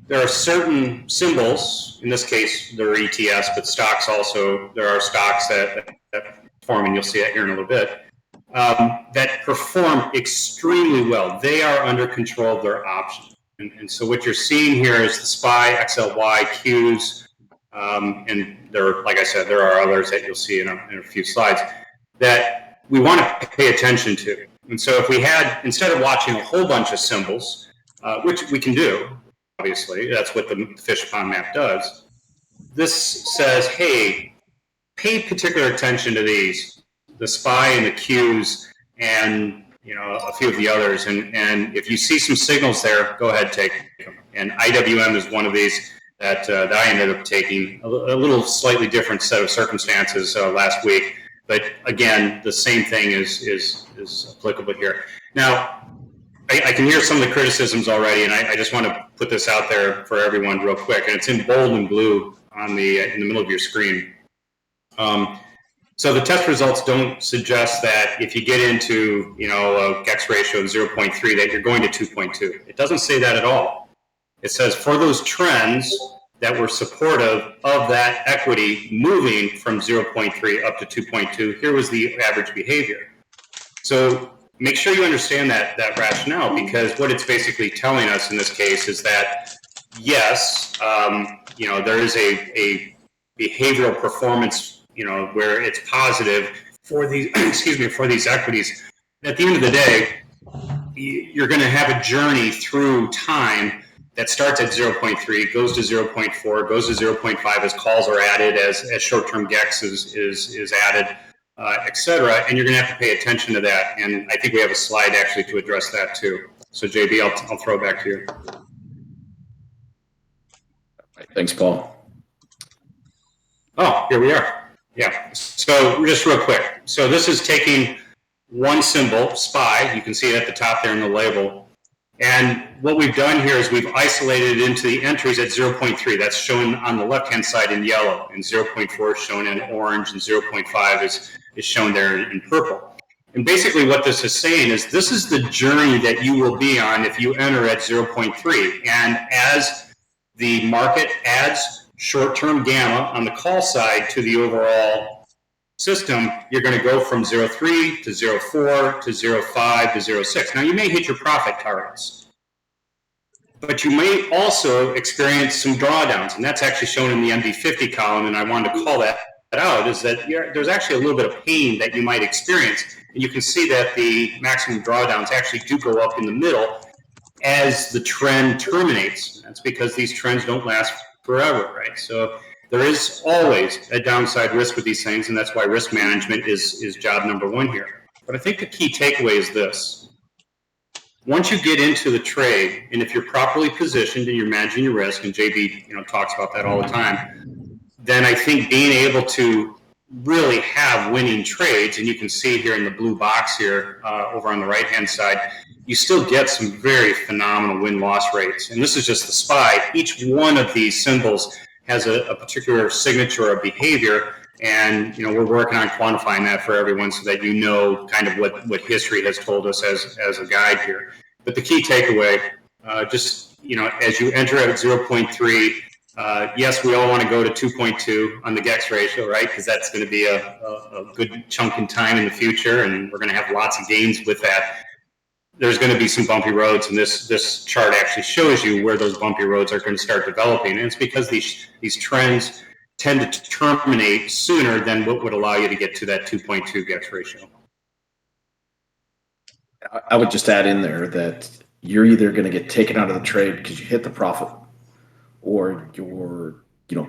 there are certain symbols, in this case, they're ETS, but stocks also, there are stocks that perform, and you'll see it here in a little bit, that perform extremely well. They are under control of their options. And so what you're seeing here is the SPY, XLY, Qs, and there, like I said, there are others that you'll see in a few slides that we want to pay attention to. And so if we had, instead of watching a whole bunch of symbols, which we can do, obviously, that's what the fish pond map does, this says, hey, pay particular attention to these, the SPY and the Qs and a few of the others, and if you see some signals there, go ahead, take them. And IWM is one of these that I ended up taking, a little slightly different set of circumstances last week, but again, the same thing is applicable here. Now, I can hear some of the criticisms already, and I just want to put this out there for everyone real quick, and it's in bold and blue on in the middle of your screen. So the test results don't suggest that if you get into a GEX ratio of 0.3 that you're going to 2.2. It doesn't say that at all. It says for those trends that were supportive of that equity moving from 0.3 up to 2.2, here was the average behavior. So make sure you understand that rationale, because what it's basically telling us in this case is that yes, there is a behavioral performance where it's positive for these, for these equities. At the end of the day, you're going to have a journey through time that starts at 0.3, goes to 0.4, goes to 0.5 as calls are added, as short-term GEX is added, et cetera. And you're going to have to pay attention to that. And I think we have a slide actually to address that too. So JB, I'll throw it back to you. Thanks, Paul. Oh, here we are. Yeah, so just real quick. So this is taking one symbol, SPY, you can see it at the top there in the label. And what we've done here is we've isolated it into the entries at 0.3. That's shown on the left-hand side in yellow, and 0.4 is shown in orange, and 0.5 is shown there in purple. And basically what this is saying is this is the journey that you will be on if you enter at 0.3. And as the market adds short-term gamma on the call side to the overall system, you're going to go from 0.3 to 0.4 to 0.5 to 0.6. Now, you may hit your profit targets, but you may also experience some drawdowns, and that's actually shown in the MD50 column, and I wanted to call that out, is that there's actually a little bit of pain that you might experience, and you can see that the maximum drawdowns actually do go up in the middle as the trend terminates. That's because these trends don't last forever, right? So there is always a downside risk with these things, and that's why risk management is job number one here. But I think the key takeaway is this. Once you get into the trade, and if you're properly positioned and you're managing your risk, and JB talks about that all the time, then I think being able to really have winning trades, and you can see here in the blue box here over on the right-hand side, you still get some very phenomenal win-loss rates. And this is just the SPY. Each one of these symbols has a particular signature or behavior, and we're working on quantifying that for everyone so that kind of what history has told us as a guide here. But the key takeaway, as you enter at 0.3, yes, we all want to go to 2.2 on the GEX ratio, right? Because that's going to be a good chunk in time in the future, and we're going to have lots of gains with that. There's going to be some bumpy roads, and this chart actually shows you where those bumpy roads are going to start developing. And it's because these trends tend to terminate sooner than what would allow you to get to that 2.2 GEX ratio. I would just add in there that you're either going to get taken out of the trade because you hit the profit, or your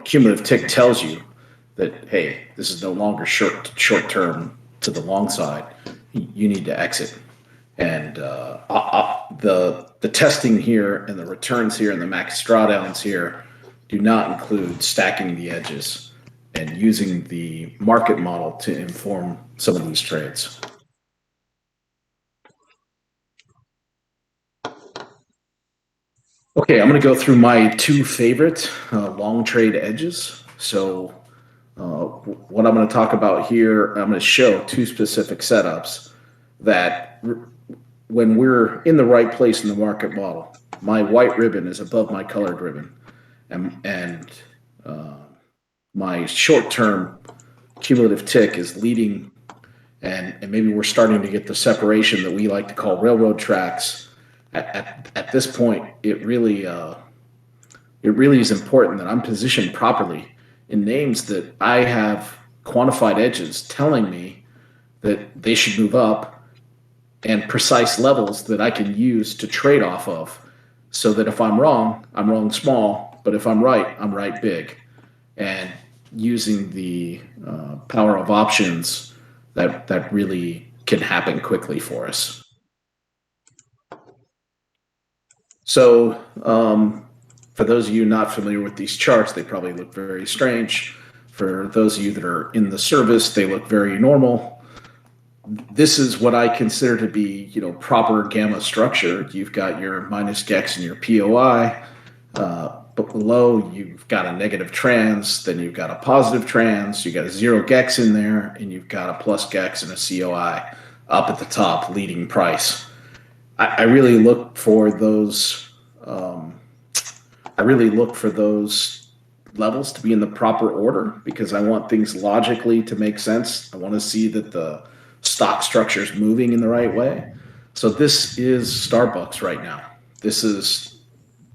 cumulative tick tells you that, hey, this is no longer short term to the long side. You need to exit. And the testing here and the returns here and the max drawdowns here do not include stacking the edges and using the market model to inform some of these trades. Okay, I'm going to go through my two favorite long trade edges. So what I'm going to talk about here, I'm going to show two specific setups that when we're in the right place in the market model, my white ribbon is above my colored ribbon, and uh, my short term cumulative tick is leading, and maybe we're starting to get the separation that we like to call railroad tracks. At this point, it really is important that I'm positioned properly in names that I have quantified edges telling me that they should move up, and precise levels that I can use to trade off of, so that if I'm wrong small, but if I'm right big. And using the power of options, that really can happen quickly for us. So, for those of you not familiar with these charts, they probably look very strange. For those of you that are in the service, they look very normal. This is what I consider to be, proper gamma structure. You've got your minus GEX and your POI, but below you've got a negative trans, then you've got a positive trans, you've got a zero GEX in there, and you've got a plus GEX and a COI up at the top, leading price. I really look for those. I really look for those levels to be in the proper order, because I want things logically to make sense. I want to see that the stock structure is moving in the right way. So this is Starbucks right now. This is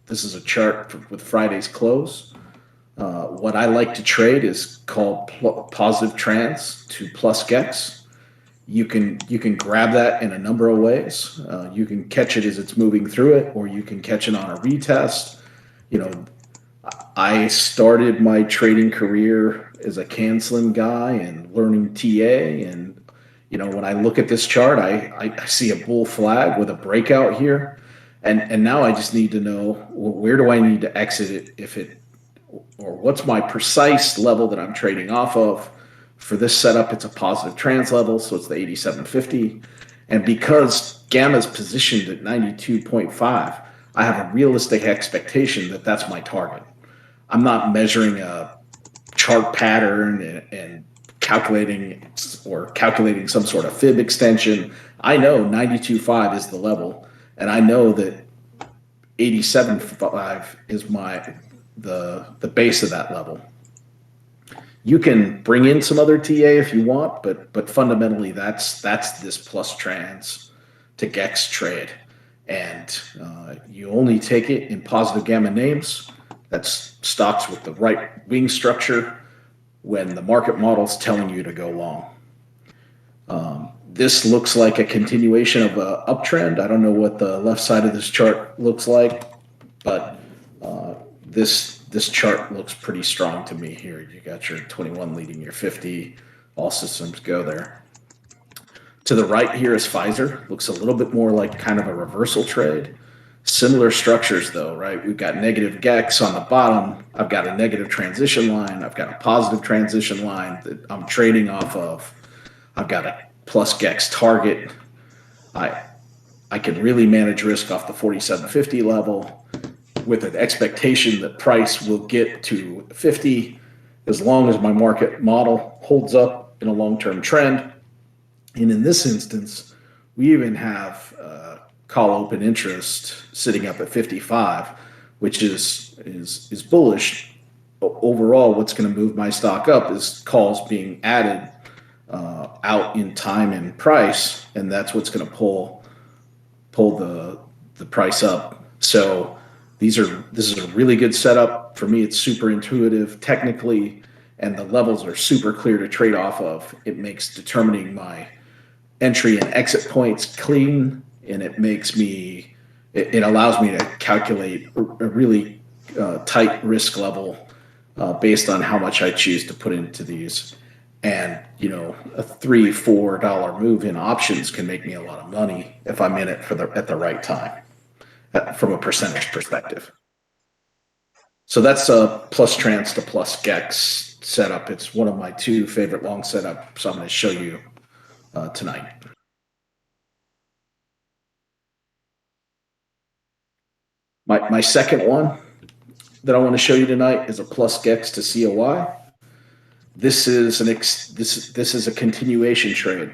a chart with Friday's close. What I like to trade is called positive trans to plus GEX. You can grab that in a number of ways. You can catch it as it's moving through it, or you can catch it on a retest. I started my trading career as a canceling guy and learning TA. And, when I look at this chart, I see a bull flag with a breakout here. And now I just need to know, where do I need to exit it, or what's my precise level that I'm trading off of. For this setup, it's a positive trans level, so it's the 8750. And because gamma is positioned at 92.5, I have a realistic expectation that that's my target. I'm not measuring a chart pattern and calculating some sort of fib extension. I know 92.5 is the level, and I know that 87.5 is the base of that level. You can bring in some other TA if you want, but fundamentally that's this plus trans to GEX trade, and you only take it in positive gamma names. That's stocks with the right wing structure when the market model's telling you to go long. This looks like a continuation of an uptrend. I don't know what the left side of this chart looks like, but this chart looks pretty strong to me here. You got your 21 leading your 50. All systems go there. To the right here is Pfizer. Looks a little bit more like kind of a reversal trade. Similar structures though, right? We've got negative GEX on the bottom. I've got a negative transition line. I've got a positive transition line that I'm trading off of. I've got a plus GEX target. I can really manage risk off the 4750 level with an expectation that price will get to 50 as long as my market model holds up in a long-term trend. And in this instance, we even have call open interest sitting up at 55, which is bullish. Overall, what's going to move my stock up is calls being added out in time and price, and that's what's going to pull the price up. So this is a really good setup. For me, it's super intuitive technically, and the levels are super clear to trade off of. It makes determining my entry and exit points clean, and it allows me to calculate a really tight risk level based on how much I choose to put into these. And a $3-4 move in options can make me a lot of money if I'm in it at the right time from a percentage perspective. So that's a plus trans to plus GEX setup. It's one of my two favorite long setups, so I'm going to show you tonight. My second one that I want to show you tonight is a plus GEX to COI. This is a continuation trade.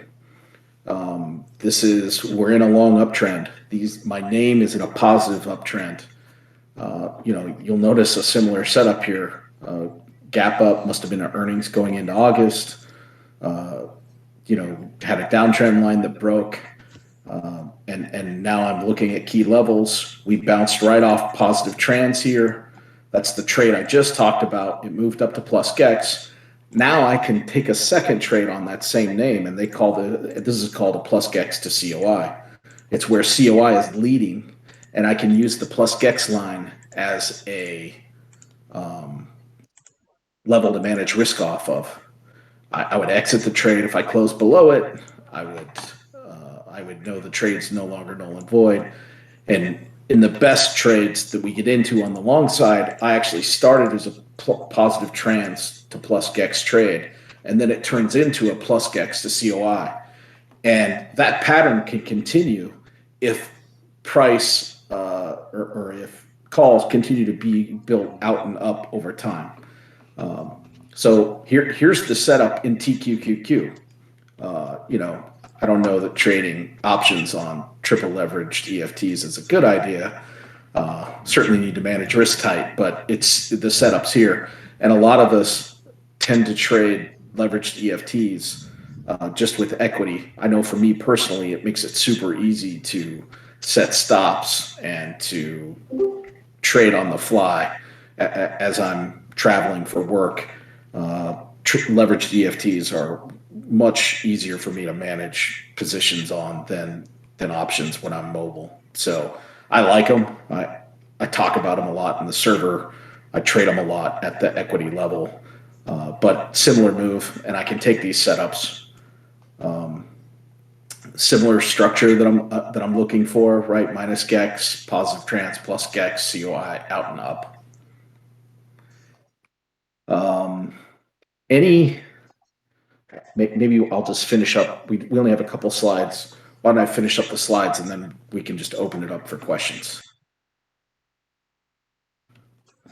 We're in a long uptrend. My name is in a positive uptrend. You'll notice a similar setup here. Gap up must have been our earnings going into August. Had a downtrend line that broke. And now I'm looking at key levels. We bounced right off positive trends here. That's the trade I just talked about. It moved up to plus GEX. Now I can take a second trade on that same name, and this is called a plus GEX to COI. It's where COI is leading, and I can use the plus GEX line as a level to manage risk off of. I would exit the trade if I close below it. I would know the trade's no longer null and void. And in the best trades that we get into on the long side, I actually started as a positive trans to plus GEX trade, and then it turns into a plus GEX to COI. And that pattern can continue if price or if calls continue to be built out and up over time. So here's the setup in TQQQ. I don't know that trading options on triple leveraged EFTs is a good idea. Certainly need to manage risk tight, but it's the setups here. And a lot of us tend to trade leveraged EFTs just with equity. I know for me personally, it makes it super easy to set stops and to trade on the fly as I'm traveling for work. Leveraged EFTs are much easier for me to manage positions on than options when I'm mobile. So I like them. I talk about them a lot in the server. I trade them a lot at the equity level, but similar move, and I can take these setups. Similar structure that I'm looking for, right? Minus GEX, positive trans, plus GEX, COI, out and up. Maybe I'll just finish up. We only have a couple slides. Why don't I finish up the slides and then we can just open it up for questions.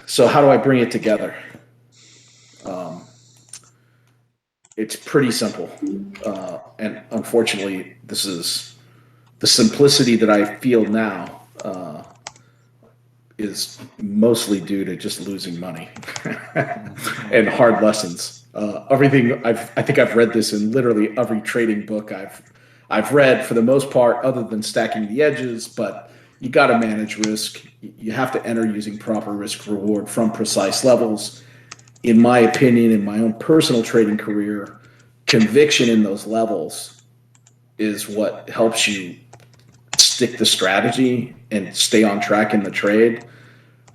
So how do I bring it together? It's pretty simple. And unfortunately, this is the simplicity that I feel now is mostly due to just losing money and hard lessons. Everything I think I've read this in literally every trading book I've read for the most part, other than stacking the edges. But you got to manage risk. You have to enter using proper risk reward from precise levels. In my opinion, in my own personal trading career, conviction in those levels is what helps you stick the strategy and stay on track in the trade.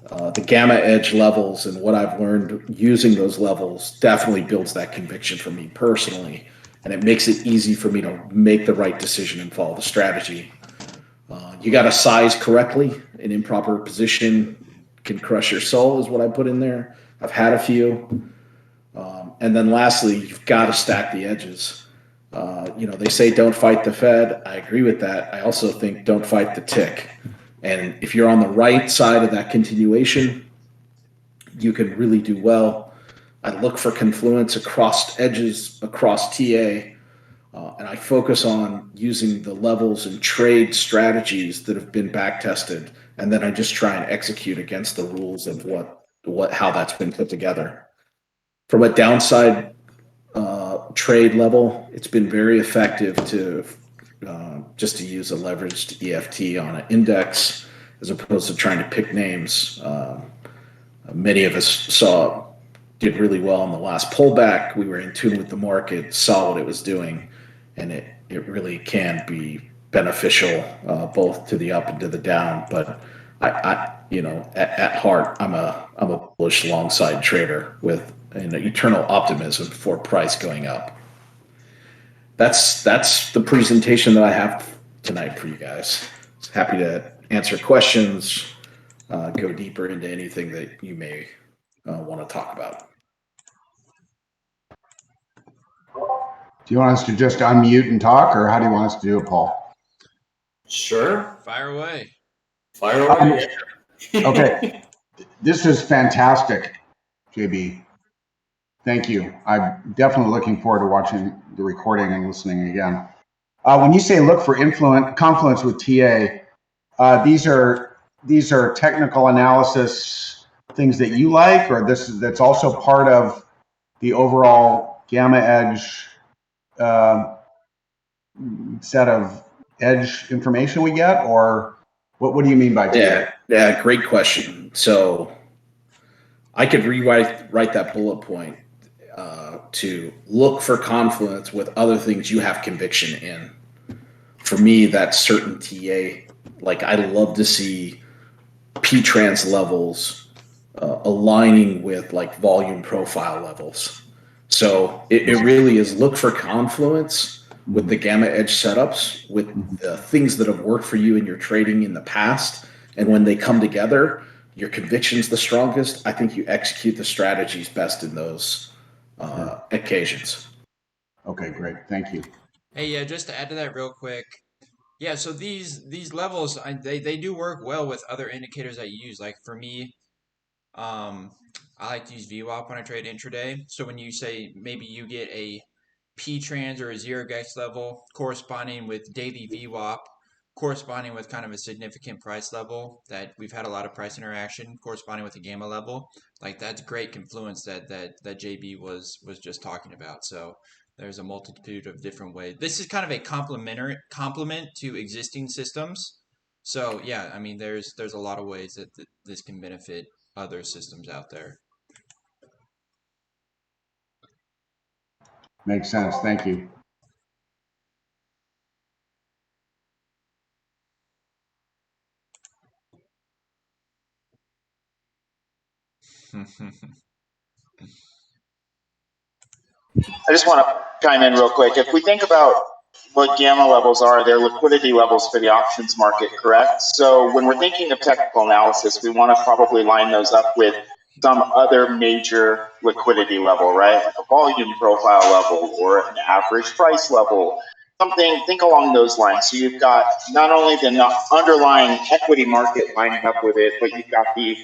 The gamma edge levels and what I've learned using those levels definitely builds that conviction for me personally, and it makes it easy for me to make the right decision and follow the strategy. You got to size correctly. An improper position can crush your soul is what I put in there. I've had a few. And then lastly, you've got to stack the edges. They say don't fight the Fed. I agree with that. I also think don't fight the tick. And if you're on the right side of that continuation, you can really do well. I look for confluence across edges, across TA, and I focus on using the levels and trade strategies that have been back tested. And then I just try and execute against the rules of how that's been put together. From a downside trade level, it's been very effective to just to use a leveraged EFT on an index as opposed to trying to pick names. Many of us did really well in the last pullback. We were in tune with the market, saw what it was doing, and it really can be beneficial both to the up and to the down. But at heart, I'm a bullish long side trader with an eternal optimism for price going up. That's the presentation that I have tonight for you guys. Happy to answer questions, go deeper into anything that you may want to talk about. Do you want us to just unmute and talk, or how do you want us to do it, Paul? Sure. Fire away. Fire away. Okay. This is fantastic, JB. Thank you. I'm definitely looking forward to watching the recording and listening again. When you say look for confluence with TA, these are technical analysis things that you like, or that's also part of the overall Gamma Edge set of edge information we get, or what do you mean by TA? Yeah, great question. So I could write that bullet point to look for confluence with other things you have conviction in. For me, that's certain TA. Like I love to see P-trans levels aligning with like volume profile levels. So it really is look for confluence with the Gamma Edge setups, with the things that have worked for you in your trading in the past. And when they come together, your conviction's the strongest. I think you execute the strategies best in those occasions. Okay, great. Thank you. Hey, yeah, just to add to that real quick. Yeah, so these levels, they do work well with other indicators that you use. Like for me, um, I like to use VWAP when I trade intraday. So when you say maybe you get a P-trans or a zero GEX level corresponding with daily VWAP, corresponding with kind of a significant price level that we've had a lot of price interaction, corresponding with a gamma level, like that's great confluence that JB was just talking about. So there's a multitude of different ways. This is kind of a complement to existing systems. So yeah, I mean there's a lot of ways that this can benefit other systems out there. Makes sense. Thank you. I just want to chime in real quick. If we think about what gamma levels are, they're liquidity levels for the options market, correct? So when we're thinking of technical analysis, we want to probably line those up with some other major liquidity level, right? Like a volume profile level or an average price level, something, think along those lines. So you've got not only the underlying equity market lining up with it, but you've got the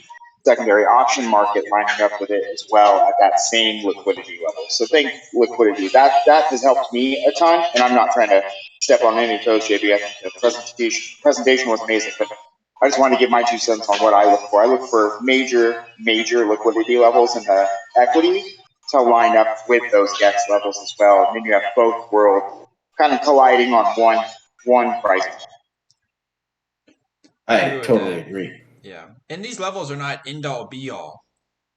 secondary auction market lining up with it as well at that same liquidity level. So think liquidity. That has helped me a ton, and I'm not trying to step on any toes, JB. I think the presentation was amazing, but I just wanted to give my 2 cents on what I look for. I look for major liquidity levels in the equity to line up with those GEX levels as well. And then you have both worlds kind of colliding on one price. I totally agree. Yeah. And these levels are not end all be all.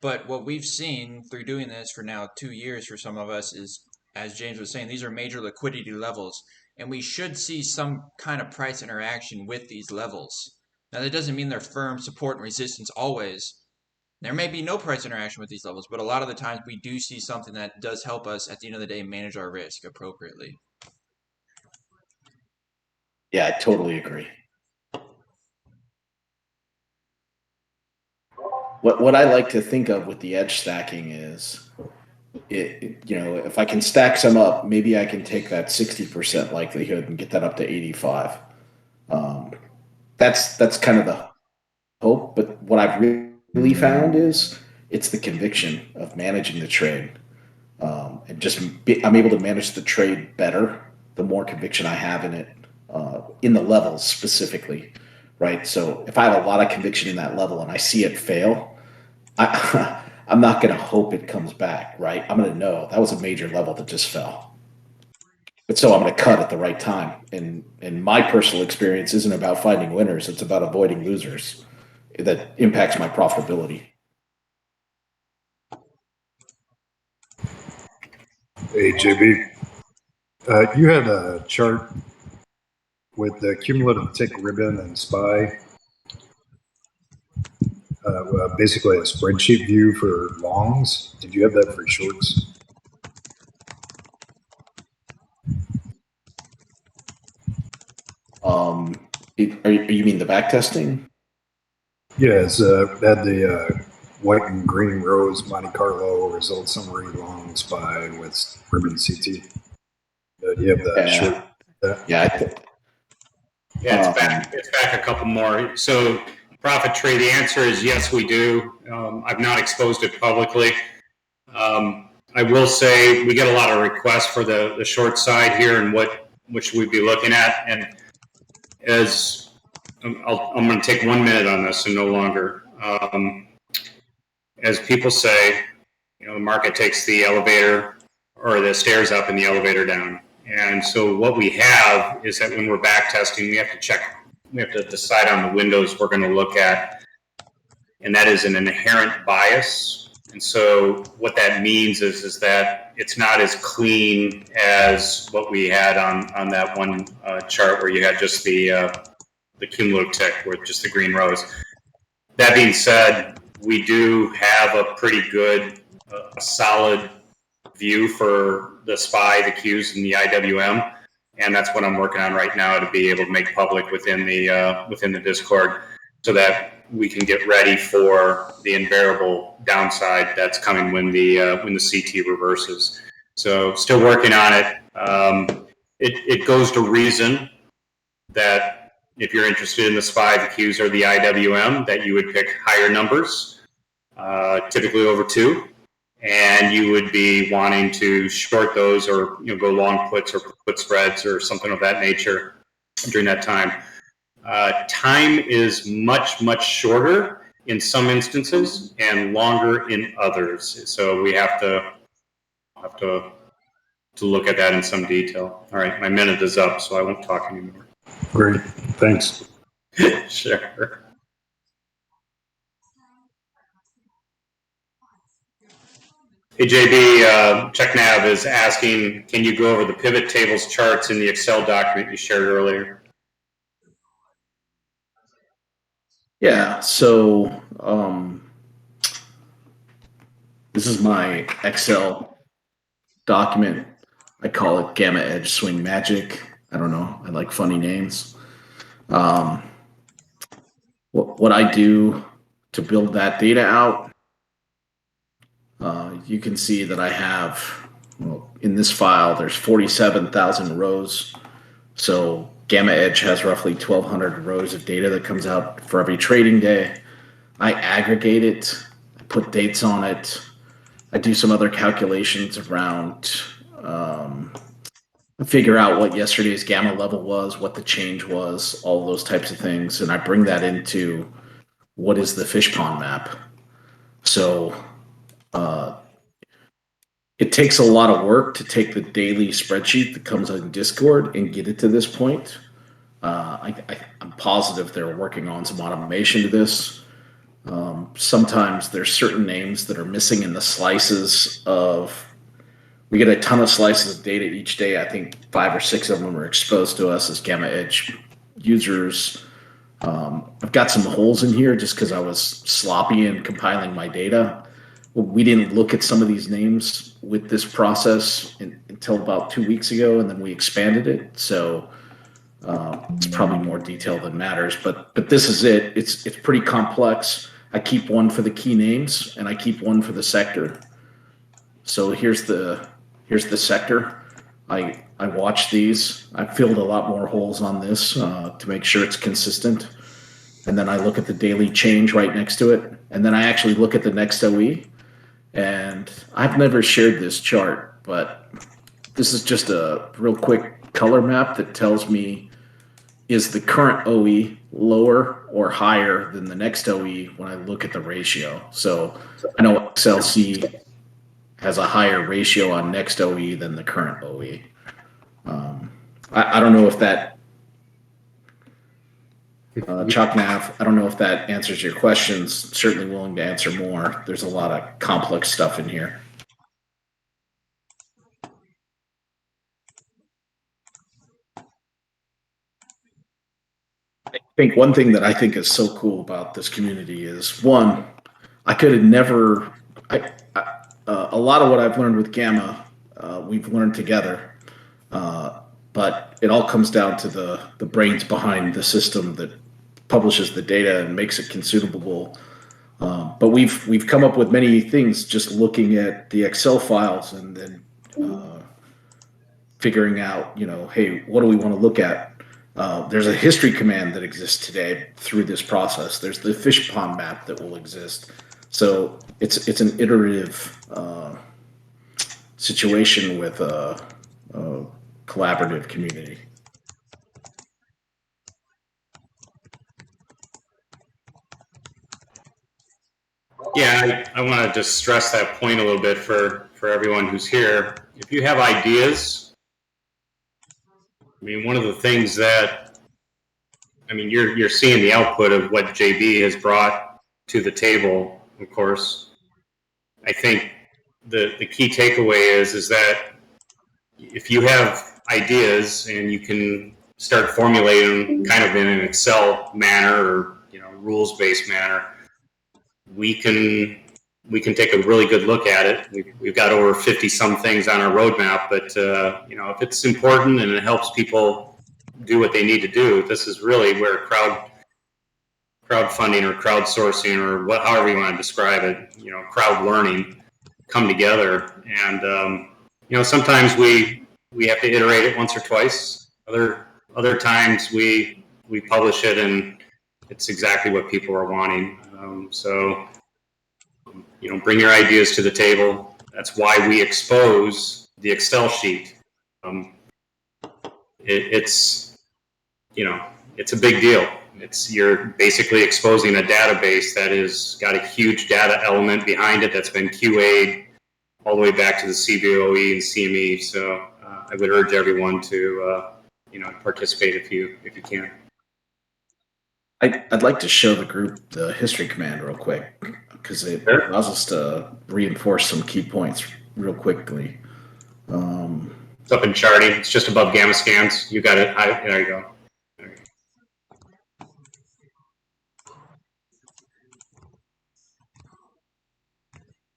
But what we've seen through doing this for now 2 years for some of us is, as James was saying, these are major liquidity levels. And we should see some kind of price interaction with these levels. Now, that doesn't mean they're firm support and resistance always. There may be no price interaction with these levels, but a lot of the times we do see something that does help us at the end of the day manage our risk appropriately. Yeah, I totally agree. What I like to think of with the edge stacking is, if I can stack some up, maybe I can take that 60% likelihood and get that up to 85. That's kind of the hope. But what I've really found is it's the conviction of managing the trade, and I'm able to manage the trade better the more conviction I have in it, in the levels specifically, right? So if I have a lot of conviction in that level and I see it fail, I'm not going to hope it comes back, right? I'm going to know that was a major level that just fell. But so I'm going to cut at the right time. And my personal experience isn't about finding winners. It's about avoiding losers. That impacts my profitability. Hey, JB. You had a chart with the cumulative tick ribbon and SPY, basically a spreadsheet view for longs. Did you have that for shorts? You mean the back testing? Yes, had the white and green rows, Monte Carlo result summary, long SPY with ribbon CT. Do you have the short? Yeah. It's back a couple more. So profit tree, the answer is yes, we do. I've not exposed it publicly. I will say we get a lot of requests for the short side here, and what which we'd be looking at. And as I'm going to take 1 minute on this and no longer. As people say, the market takes the elevator or the stairs up and the elevator down. And so what we have is that when we're back testing, we have to decide on the windows we're going to look at. And that is an inherent bias. And so what that means is that it's not as clean as what we had on that one chart where you had just the cumulative tick with just the green rows. That being said, we do have a pretty good, solid view for the SPY, the Qs, and the IWM, and that's what I'm working on right now to be able to make public within the Discord, so that we can get ready for the invariable downside that's coming when the CT reverses. So still working on it. It goes to reason that if you're interested in the SPY, the Qs, or the IWM, that you would pick higher numbers, typically over 2, and you would be wanting to short those or go long puts or put spreads or something of that nature during that time. Time is much, much shorter in some instances and longer in others. So we have to look at that in some detail. All right, my minute is up, so I won't talk anymore. Great. Thanks. Sure. Hey, JB, CheckNav is asking, can you go over the pivot tables charts in the Excel document you shared earlier? Yeah, so this is my Excel document. I call it Gamma Edge Swing Magic. I don't know. I like funny names. What I do to build that data out, you can see that I have, in this file, there's 47,000 rows. So Gamma Edge has roughly 1,200 rows of data that comes out for every trading day. I aggregate it, I put dates on it. I do some other calculations around figure out what yesterday's gamma level was, what the change was, all those types of things. And I bring that into what is the fish pond map. So it takes a lot of work to take the daily spreadsheet that comes on Discord and get it to this point. I'm positive they're working on some automation to this. Sometimes there's certain names that are missing in the slices of. We get a ton of slices of data each day. I think 5 or 6 of them are exposed to us as Gamma Edge users. I've got some holes in here just because I was sloppy in compiling my data. We didn't look at some of these names with this process until about 2 weeks ago, and then we expanded it. So it's probably more detail than matters, but this is it. It's pretty complex. I keep one for the key names, and I keep one for the sector. So here's the sector. I watch these. I filled a lot more holes on this to make sure it's consistent. And then I look at the daily change right next to it. And then I actually look at the next OE. And I've never shared this chart, but this is just a real quick color map that tells me, is the current OE lower or higher than the next OE when I look at the ratio. So I know XLC has a higher ratio on next OE than the current OE. I don't know if that, ChalkNav, I don't know if that answers your questions. Certainly willing to answer more. There's a lot of complex stuff in here. I think one thing that I think is so cool about this community is, one, I could have never, a lot of what I've learned with Gamma, we've learned together, but it all comes down to the brains behind the system that publishes the data and makes it consumable. But we've come up with many things just looking at the Excel files and then figuring out, hey, what do we want to look at? There's a history command that exists today through this process. There's the fish pond map that will exist. So it's an iterative situation with collaborative community. Yeah, I want to just stress that point a little bit for everyone who's here. If you have ideas, I mean, one of the things that, I mean, you're seeing the output of what JB has brought to the table, of course. I think the key takeaway is that if you have ideas and you can start formulating kind of in an Excel manner or, you know, rules-based manner, we can take a really good look at it. We've got over 50 some things on our roadmap, but you know, if it's important and it helps people do what they need to do, this is really where crowdfunding or crowdsourcing or however you want to describe it, you know, crowd learning come together. And you know, sometimes we have to iterate it once or twice. Other times we publish it and it's exactly what people are wanting. So you know, bring your ideas to the table. That's why we expose the Excel sheet. It's, you know, it's a big deal. You're basically exposing a database that has got a huge data element behind it that's been QA'd all the way back to the CBOE and CME. So I would urge everyone to, you know, participate if you can. I'd like to show the group the history command real quick because it allows us to reinforce some key points real quickly. It's up in charting. It's just above gamma scans. You got it. There you go.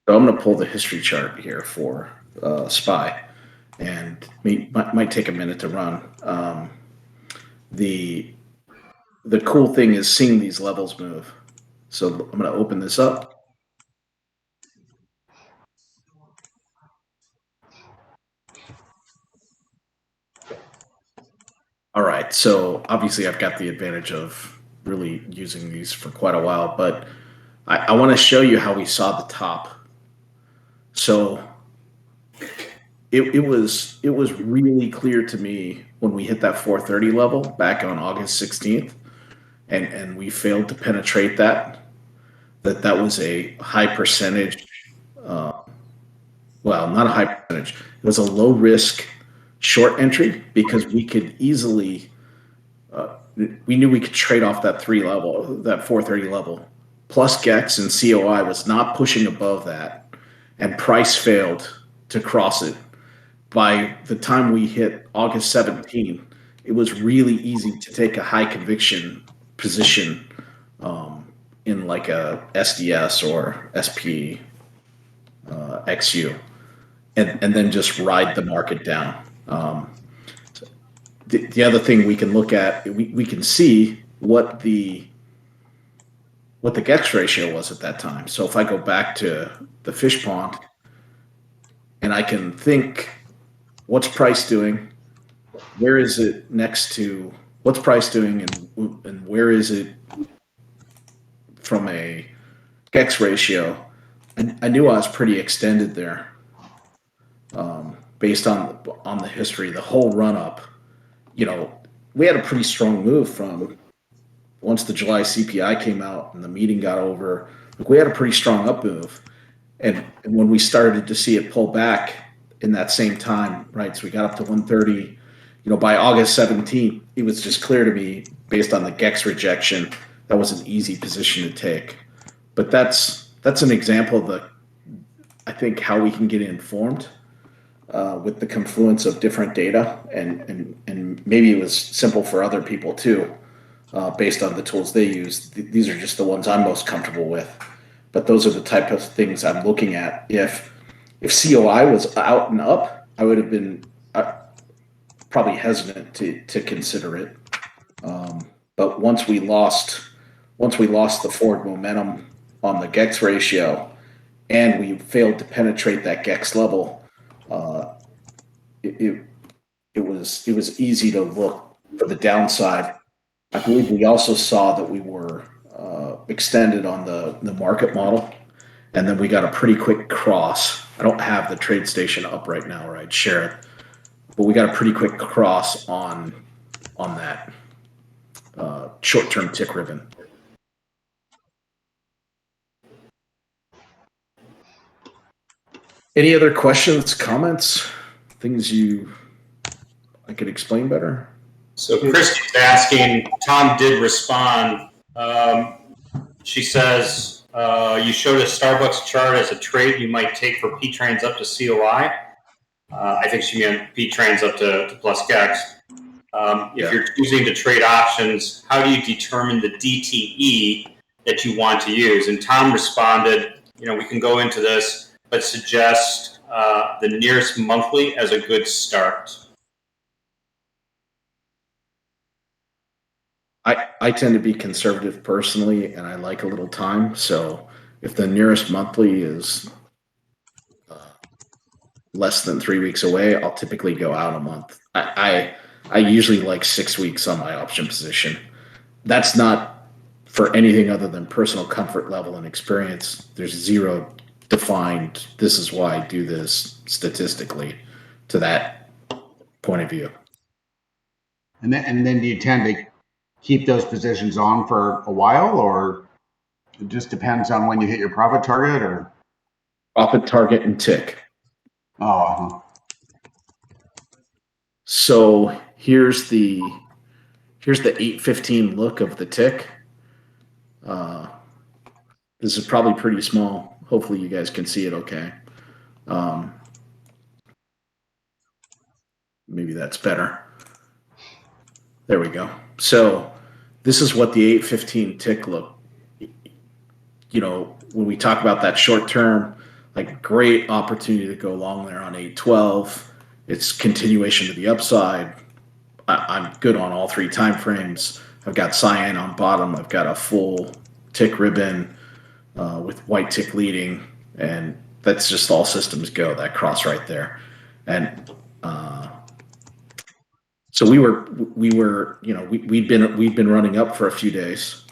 So I'm going to pull the history chart here for SPY, and might take a minute to run. The cool thing is seeing these levels move. So I'm going to open this up. All right, so obviously I've got the advantage of really using these for quite a while, but I want to show you how we saw the top. So it was really clear to me when we hit that 430 level back on August 16th, and we failed to penetrate that was a high percentage. Well, not a high percentage. It was a low risk short entry because we could easily. We knew we could trade off that 430 level. Plus GEX and COI was not pushing above that, and price failed to cross it. By the time we hit August 17, it was really easy to take a high conviction position in like a SDS or SP XU, and then just ride the market down. The other thing we can look at, we can see what the GEX ratio was at that time. So if I go back to the fish pond and I can think, what's price doing? Where is it next to what's price doing, and where is it from a GEX ratio? And I knew I was pretty extended there, based on the history, the whole run up. You know, we had a pretty strong move from once the July CPI came out and the meeting got over. We had a pretty strong up move, and when we started to see it pull back in that same time, right? So we got up to 130. You know, by August 17th, it was just clear to me, based on the GEX rejection, that was an easy position to take. But that's an example of I think how we can get informed with the confluence of different data, and maybe it was simple for other people too, based on the tools they use. These are just the ones I'm most comfortable with. But those are the type of things I'm looking at. If COI was out and up, I would have been probably hesitant to consider it. But once we lost the forward momentum on the GEX ratio, and we failed to penetrate that GEX level, it was easy to look for the downside. I believe we also saw that we were extended on the market model, and then we got a pretty quick cross. I don't have the trade station up right now, or I'd share it. but we got a pretty quick cross on that short-term tick ribbon. Any other questions, comments, things I could explain better? So Christy's asking, Tom did respond. She says, you showed a Starbucks chart as a trade you might take for P trains up to COI. I think she meant P trains up to plus GEX. If you're choosing to trade options, how do you determine the DTE that you want to use? And Tom responded, we can go into this, but suggest the nearest monthly as a good start. I tend to be conservative personally, and I like a little time. So if the nearest monthly is less than 3 weeks away, I'll typically go out a month. I usually like 6 weeks on my option position. That's not for anything other than personal comfort level and experience. There's zero defined, this is why I do this statistically to that point of view. And then do you tend to keep those positions on for a while, or it just depends on when you hit your profit target, or? Profit target and tick. Oh, So here's the 815 look of the tick. This is probably pretty small. Hopefully you guys can see it okay. Maybe that's better. There we go. So this is what the 815 tick look. When we talk about that short term, like great opportunity to go long there on 812. It's continuation to the upside. I'm good on all 3 time frames. I've got cyan on bottom. I've got a full tick ribbon with white tick leading, and that's just all systems go. That cross right there, and so we'd been running up for a few days.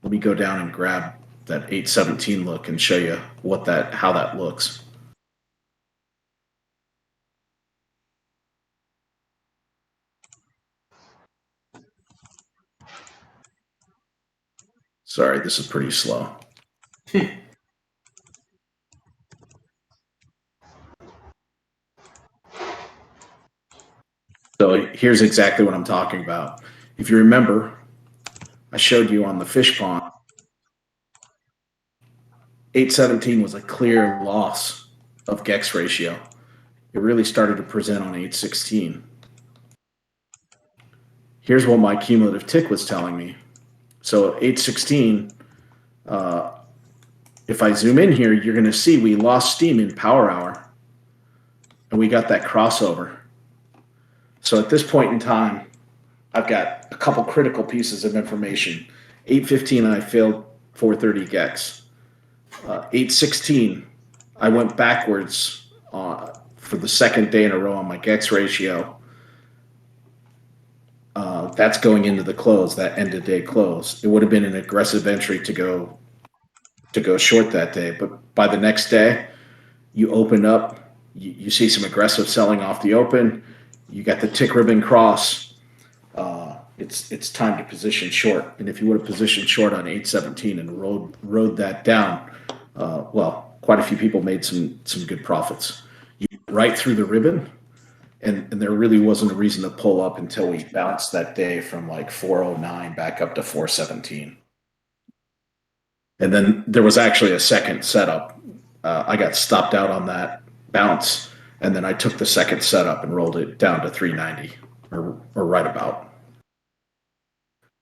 Let me go down and grab that 817 look and show you how that looks. Sorry, this is pretty slow. So here's exactly what I'm talking about. If you remember, I showed you on the fish pond, 817 was a clear loss of GEX ratio. It really started to present on 816. Here's what my cumulative tick was telling me. So 816, if I zoom in here, you're going to see we lost steam in power hour, and we got that crossover. So at this point in time, I've got a couple critical pieces of information. 815, I failed 430 GEX. 816, I went backwards for the second day in a row on my GEX ratio. That's going into the close, that end of day close. It would have been an aggressive entry to go short that day, but by the next day, you open up, you see some aggressive selling off the open. You got the tick ribbon cross. It's time to position short. And if you would have positioned short on 817 and rode that down, quite a few people made some good profits. Right through the ribbon, and there really wasn't a reason to pull up until we bounced that day from like 409 back up to 417. And then there was actually a second setup. I got stopped out on that bounce, and then I took the second setup and rolled it down to 390 or right about.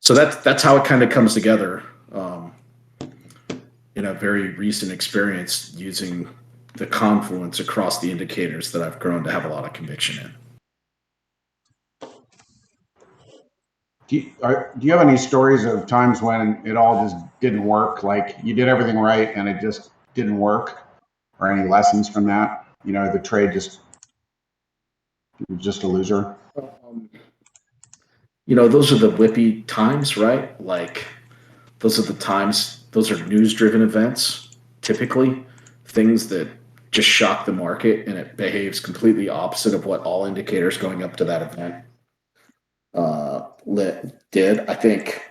So that's how it kind of comes together in a very recent experience using the confluence across the indicators that I've grown to have a lot of conviction in. Do you have any stories of times when it all just didn't work? Like you did everything right and it just didn't work, or any lessons from that? The trade just a loser. Those are the whippy times, right? Like those are the times. Those are news-driven events. Typically, things that just shocked the market, and it behaves completely opposite of what all indicators going up to that event did. I think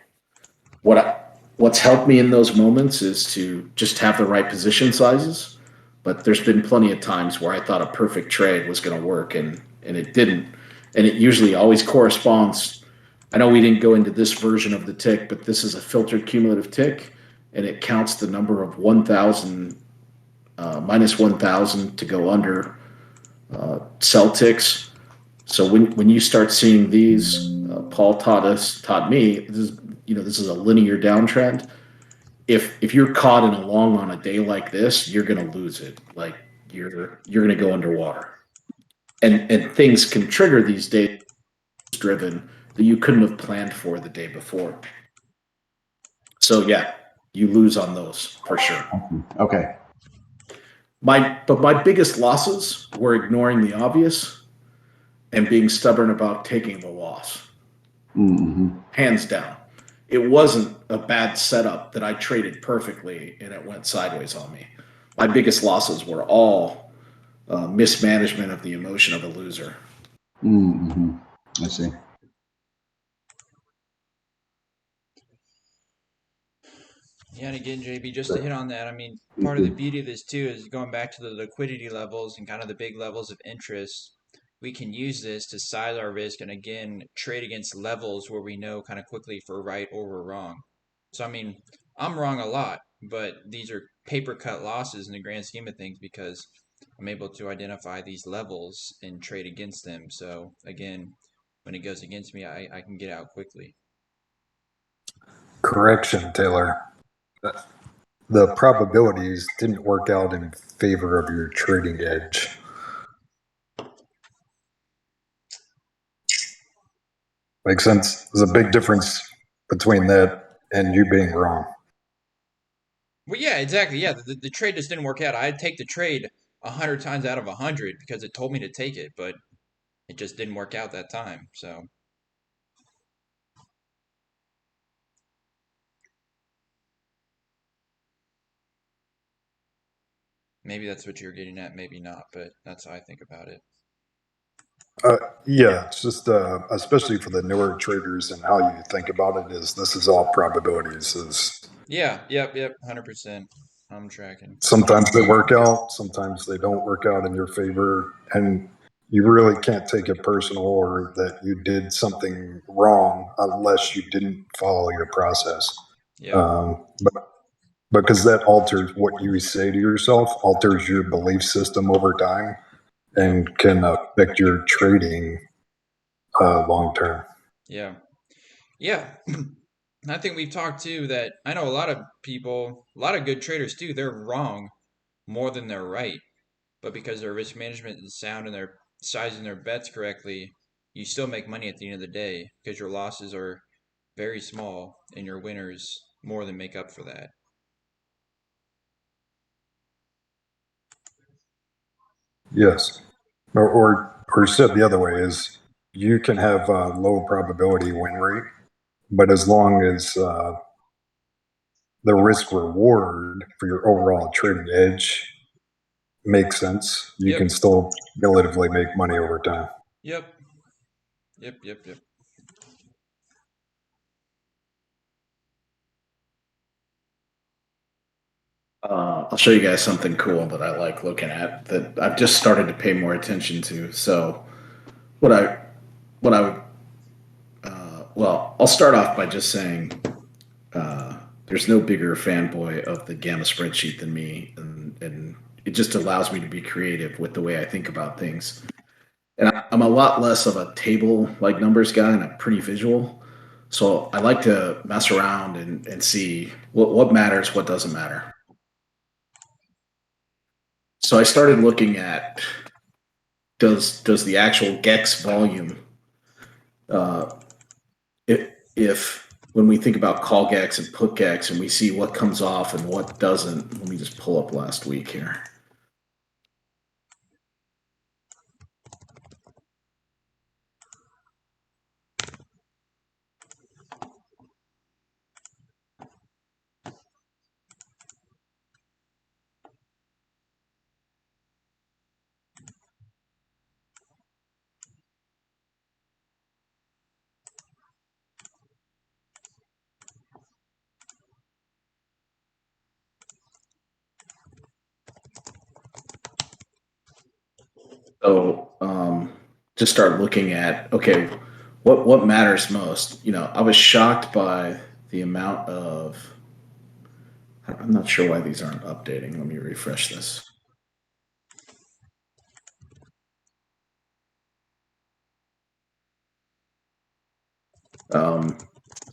what's helped me in those moments is to just have the right position sizes. But there's been plenty of times where I thought a perfect trade was going to work, and it didn't. And it usually always corresponds. I know we didn't go into this version of the tick, but this is a filtered cumulative tick, and it counts the number of 1,000 minus 1,000 to go under sell ticks. So when you start seeing these, Paul taught me this is a linear downtrend. If you're caught in a long on a day like this, you're going to lose it. Like you're going to go underwater, and things can trigger these days driven that you couldn't have planned for the day before. So yeah, you lose on those for sure. Okay. But my biggest losses were ignoring the obvious and being stubborn about taking the loss. Mm-hmm. Hands down. It wasn't a bad setup that I traded perfectly and it went sideways on me. My biggest losses were all mismanagement of the emotion of a loser. Mm-hmm. I see. Yeah, and again, JB, just to hit on that, I mean, part of the beauty of this too is going back to the liquidity levels and kind of the big levels of interest. We can use this to size our risk and again trade against levels where we know kind of quickly if we're right or we're wrong. So I mean, I'm wrong a lot, but these are paper cut losses in the grand scheme of things because I'm able to identify these levels and trade against them. So again, when it goes against me, I can get out quickly. Correction, Taylor. The probabilities didn't work out in favor of your trading edge. Makes sense? There's a big difference between that and you being wrong. Well, yeah, exactly. Yeah, the trade just didn't work out. I'd take the trade 100 times out of 100 because it told me to take it, but it just didn't work out that time. So maybe that's what you're getting at, maybe not, but that's how I think about it. Yeah, it's just especially for the newer traders and how you think about it is this is all probabilities. Is Yeah, yep, 100%. I'm tracking. sometimes they work out, sometimes they don't work out in your favor, and you really can't take it personal or that you did something wrong unless you didn't follow your process. Yeah, But because that alters what you say to yourself, alters your belief system over time, and can affect your trading long term. yeah, yeah. I think we've talked too that I know a lot of people, a lot of good traders too, they're wrong more than they're right. But because their risk management is sound and they're sizing their bets correctly, you still make money at the end of the day because your losses are very small and your winners more than make up for that. Yes, or said the other way is you can have a low probability win rate, but as long as the risk reward for your overall trading edge makes sense, you Yep, can still relatively make money over time. yep, yep. I'll show you guys something cool that I like looking at that I've just started to pay more attention to. So what I what I would well, I'll start off by just saying there's no bigger fanboy of the Gamma spreadsheet than me, and it just allows me to be creative with the way I think about things. And I'm a lot less of a table like numbers guy, and I'm pretty visual. So I like to mess around and see what matters, what doesn't matter. So I started looking at does the actual GEX volume uh, if when we think about call GEX and put GEX and we see what comes off and what doesn't. Let me just pull up last week here. So just start looking at, okay, what matters most? I was shocked by the amount of. I'm not sure why these aren't updating. Let me refresh this.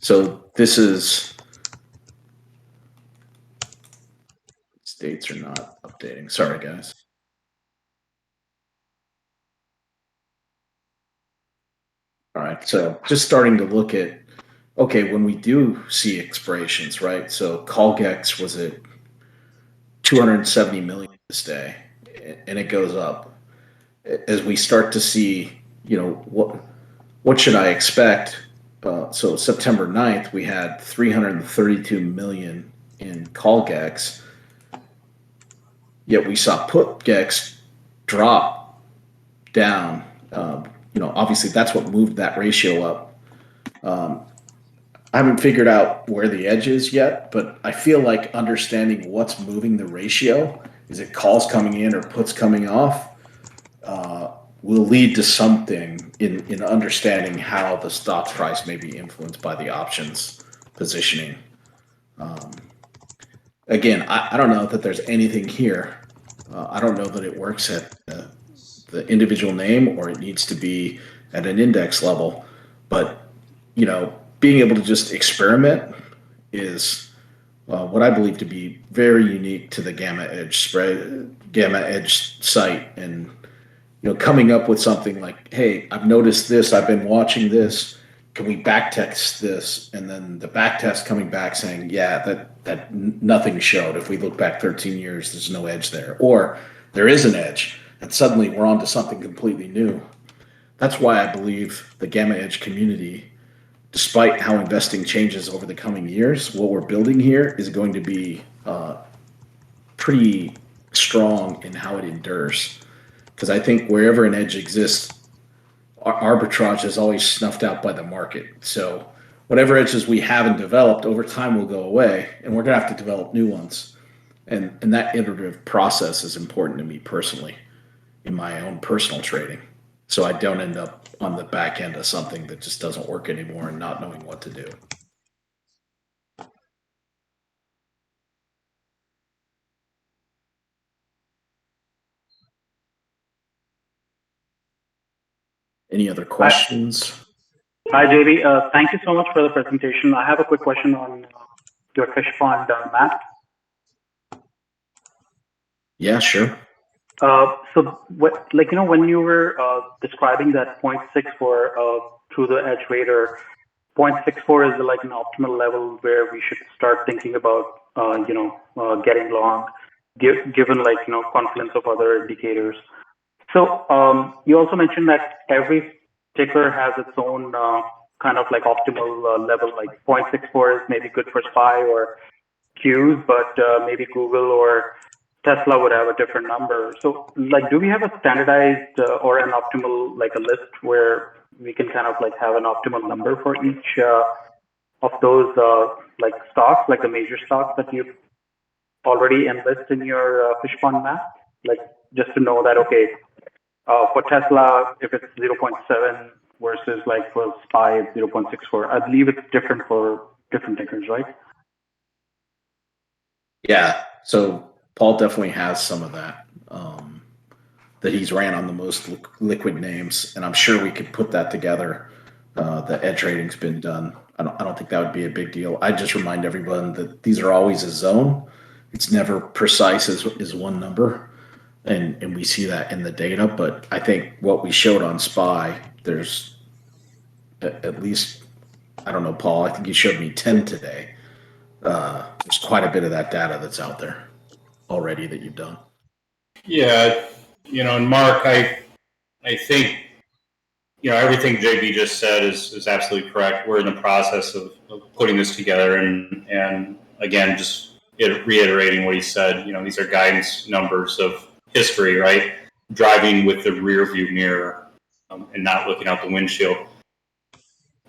So this is. Dates are not updating. Sorry, guys. All right. So just starting to look at, okay, when we do see expirations, right? So call GEX was at 270 million this day, and it goes up. As we start to see, what should I expect? So September 9th, we had 332 million in call GEX, yet we saw put GEX drop down. Obviously that's what moved that ratio up. I haven't figured out where the edge is yet, but I feel like understanding what's moving the ratio, is it calls coming in or puts coming off, will lead to something in understanding how the stock price may be influenced by the options positioning. Again, I don't know that there's anything here. I don't know that it works at the individual name or it needs to be at an index level. But, being able to just experiment is what I believe to be very unique to the Gamma Edge site. And, coming up with something like, hey, I've noticed this, I've been watching this, can we backtest this? And then the backtest coming back saying, yeah, that nothing showed. If we look back 13 years, there's no edge there. Or there is an edge, and suddenly we're onto something completely new. That's why I believe the Gamma Edge community, despite how investing changes over the coming years, what we're building here is going to be pretty strong in how it endures. Because I think wherever an edge exists, arbitrage is always snuffed out by the market. So whatever edges we haven't developed over time will go away, and we're going to have to develop new ones. And that iterative process is important to me personally in my own personal trading. So I don't end up on the back end of something that just doesn't work anymore and not knowing what to do. Any other questions? Hi, JB. Thank you so much for the presentation. I have a quick question on your fish pond map. Yeah, sure. So, when you were describing that 0.64 through the edge radar, 0.64 is like an optimal level where we should start thinking about, getting long, given confluence of other indicators. So you also mentioned that every ticker has its own kind of like optimal level, like 0.64 is maybe good for SPY or Qs, but maybe Google or Tesla would have a different number. So do we have a standardized or an optimal, like a list where we can kind of like have an optimal number for each of those like stocks, like the major stocks that you already enlist in your fish pond map? Like just to know that, okay, for Tesla, if it's 0.7 versus like for SPY, it's 0.64. I believe it's different for different tickers, right? Yeah. So Paul definitely has some of that that he's ran on the most liquid names, and I'm sure we could put that together. The edge rating's been done. I don't think that would be a big deal. I just remind everyone that these are always a zone. It's never precise as one number. And we see that in the data. But I think what we showed on SPY, there's at least, I don't know, Paul, I think you showed me 10 today. There's quite a bit of that data that's out there already that you've done. Yeah, and Mark, I think, everything JB just said is absolutely correct. We're in the process of putting this together, and again, just reiterating what he said. These are guidance numbers of history, right? Driving with the rear view mirror and not looking out the windshield.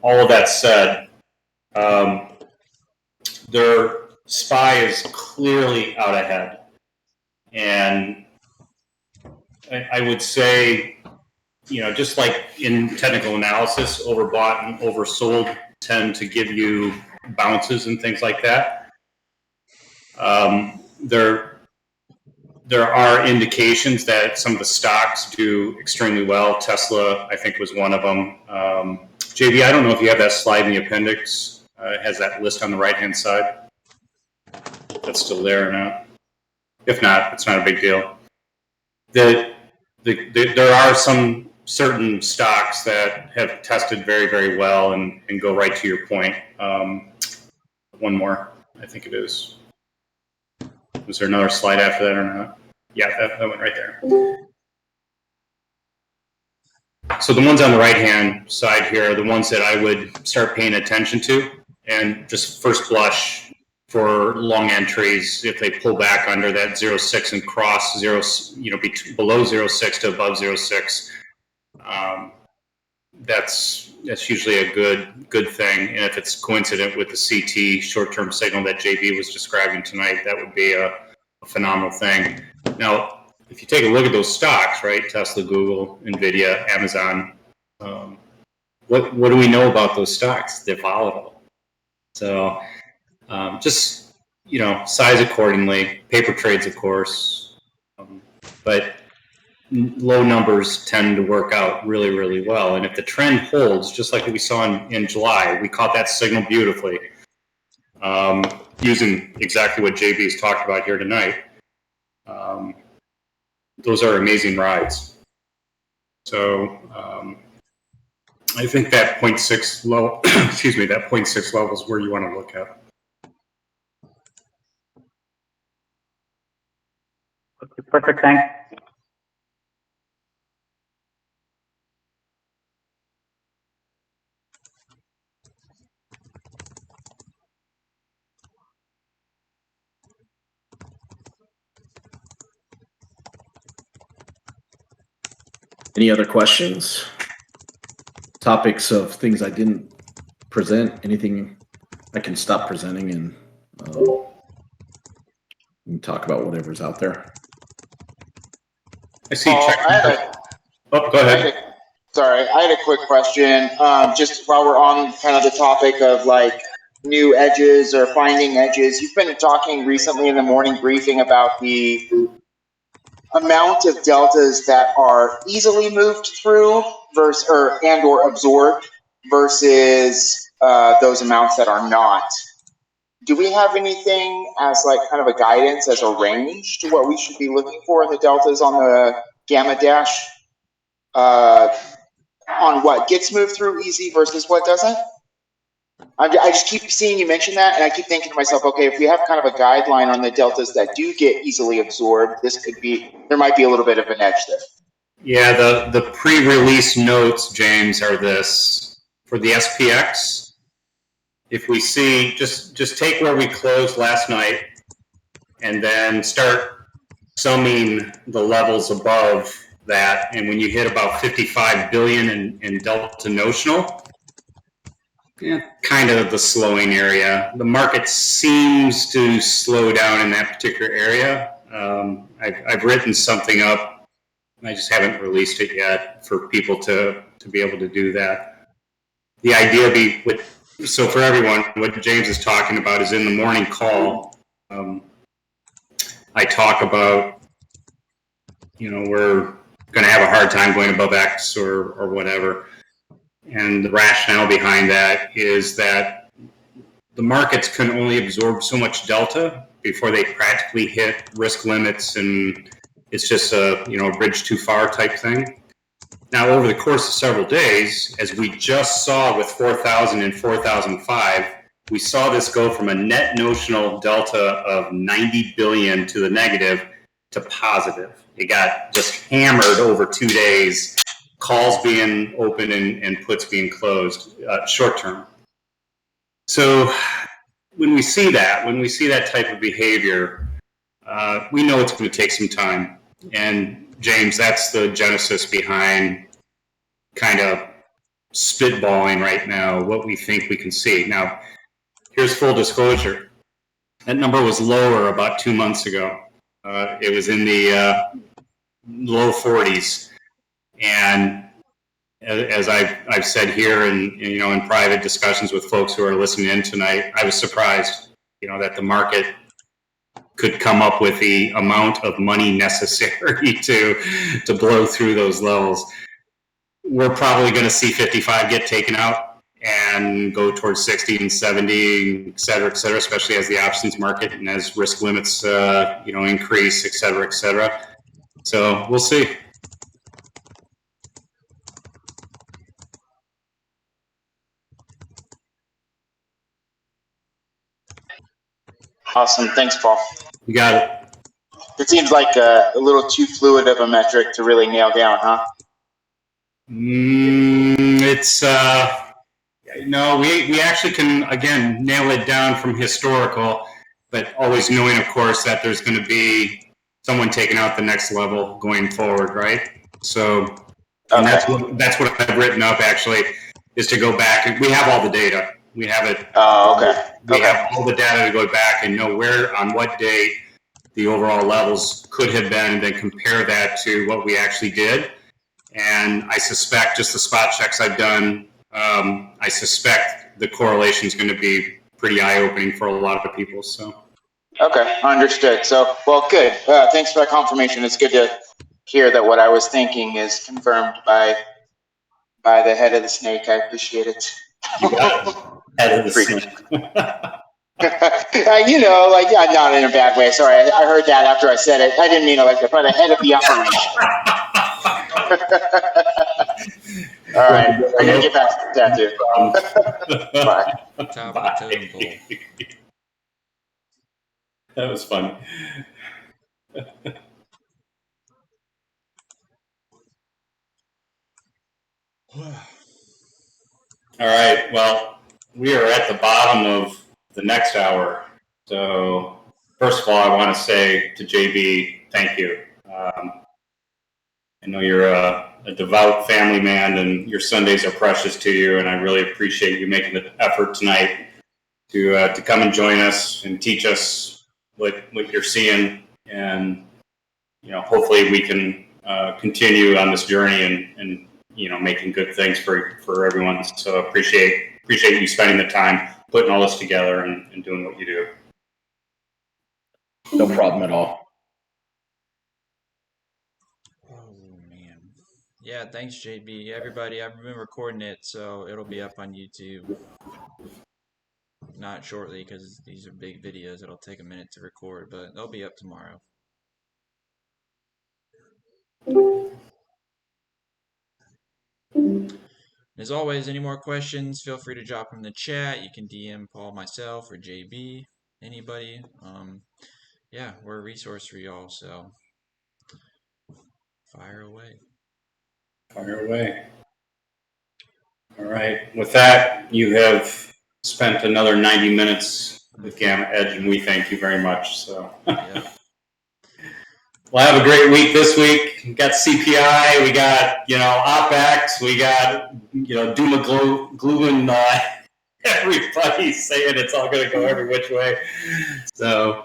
All of that said, their SPY is clearly out ahead, and I would say, just like in technical analysis, overbought and oversold tend to give you bounces and things like that. There are indications that some of the stocks do extremely well. Tesla, I think, was one of them. JB, I don't know if you have that slide in the appendix. It has that list on the right-hand side. That's still there or not? If not, it's not a big deal. There are some certain stocks that have tested very, very well and go right to your point. One more, I think it is. Was there another slide after that or not? Yeah, that went right there. So the ones on the right-hand side here are the ones that I would start paying attention to, and just first blush for long entries, if they pull back under that 0.6 and cross below 0.6 to above 0.6, that's usually a good thing. And if it's coincident with the CT short-term signal that JB was describing tonight, that would be a phenomenal thing. Now, if you take a look at those stocks, right, Tesla, Google, NVIDIA, Amazon, what do we know about those stocks? They're volatile. So just, size accordingly, paper trades, of course, but low numbers tend to work out really, really well. And if the trend holds, just like we saw in July, we caught that signal beautifully, using exactly what JB's talked about here tonight. Those are amazing rides. So I think that 0.6 level, excuse me, that 0.6 level is where you want to look at. Okay, perfect. Thanks. Any other questions? Topics of things I didn't present? Anything I can stop presenting and we can talk about whatever's out there? I see. Go ahead. Sorry, I had a quick question. Just while we're on kind of the topic of like new edges or finding edges, you've been talking recently in the morning briefing about the amount of deltas that are easily moved through versus or absorbed versus those amounts that are not. Do we have anything as like kind of a guidance as a range to what we should be looking for in the deltas on the gamma dash on what gets moved through easy versus what doesn't? I just keep seeing you mention that, and I keep thinking to myself, okay, if we have kind of a guideline on the deltas that do get easily absorbed, there might be a little bit of an edge there. Yeah, the pre-release notes, James, are this. For the SPX, if we see, just take where we closed last night and then start summing the levels above that, and when you hit about 55 billion in delta notional, kind of the slowing area. The market seems to slow down in that particular area. I've written something up, and I just haven't released it yet for people to be able to do that. The idea so for everyone, what James is talking about is in the morning call, I talk about, we're going to have a hard time going above X or whatever. And the rationale behind that is that the markets can only absorb so much delta before they practically hit risk limits, and it's just a bridge too far type thing. Now, over the course of several days, as we just saw with 4,000 and 4,005, we saw this go from a net notional delta of 90 billion to the negative to positive. It got just hammered over 2 days. Calls being open and puts being closed short term. So when we see that type of behavior, we know it's going to take some time. And James, that's the genesis behind kind of spitballing right now what we think we can see. Now, here's full disclosure. That number was lower about 2 months ago. It was in the low 40s. And as I've said here and in private discussions with folks who are listening in tonight, I was surprised, that the market could come up with the amount of money necessary to blow through those levels. We're probably going to see 55 get taken out and go towards 60 and 70, et cetera, especially as the options market and as risk limits, increase, et cetera, et cetera. So we'll see. Awesome. Thanks, Paul. You got it. It seems like a little too fluid of a metric to really nail down, huh? It's no, we actually can again nail it down from historical, but always knowing, of course, that there's going to be someone taking out the next level going forward, right? So, and that's what I've written up actually, is to go back. We have all the data. We have it. Oh, okay. We have all the data to go back and know where, on what date, the overall levels could have been, and then compare that to what we actually did. And I suspect, just the spot checks I've done, I suspect the correlation is going to be pretty eye-opening for a lot of people. So. Okay, understood. So, well, good. Thanks for that confirmation. It's good to hear that what I was thinking is confirmed by the head of the snake. I appreciate it. You got it. Head of the snake. Not in a bad way. Sorry, I heard that after I said it. I didn't mean it like that. By the head of the operation. All right, I gotta get back to that tattoo. Bye. Top of the totem pole. That was fun. All right. Well, we are at the bottom of the next hour. So, first of all, I want to say to JB, thank you. I know you're a devout family man, and your Sundays are precious to you, and I really appreciate you making the effort tonight to come and join us and teach us what you're seeing, and hopefully we can continue on this journey and making good things for everyone. So appreciate you spending the time putting all this together and doing what you do. No problem at all. Oh man. Yeah, thanks JB. Everybody, I've been recording it, so it'll be up on YouTube. Not shortly, because these are big videos. It'll take a minute to record, but they'll be up tomorrow. As always, any more questions, feel free to drop them in the chat. You can DM Paul, myself, or JB, anybody. Yeah, we're a resource for y'all, so fire away. Fire away. All right. With that, you have spent another 90 minutes with Gamma Edge, and we thank you very much. So. Yeah. We'll have a great week this week. We got CPI, we got OPEX, we got doom and gloom, everybody saying it's all going to go every which way. So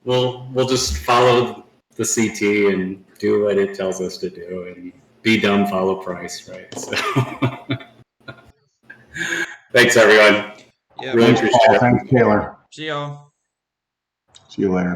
we'll just follow the CT and do what it tells us to do, and be dumb, follow price, right? So thanks everyone. Yeah. Really appreciate it. Thanks, Taylor. See y'all. See you later.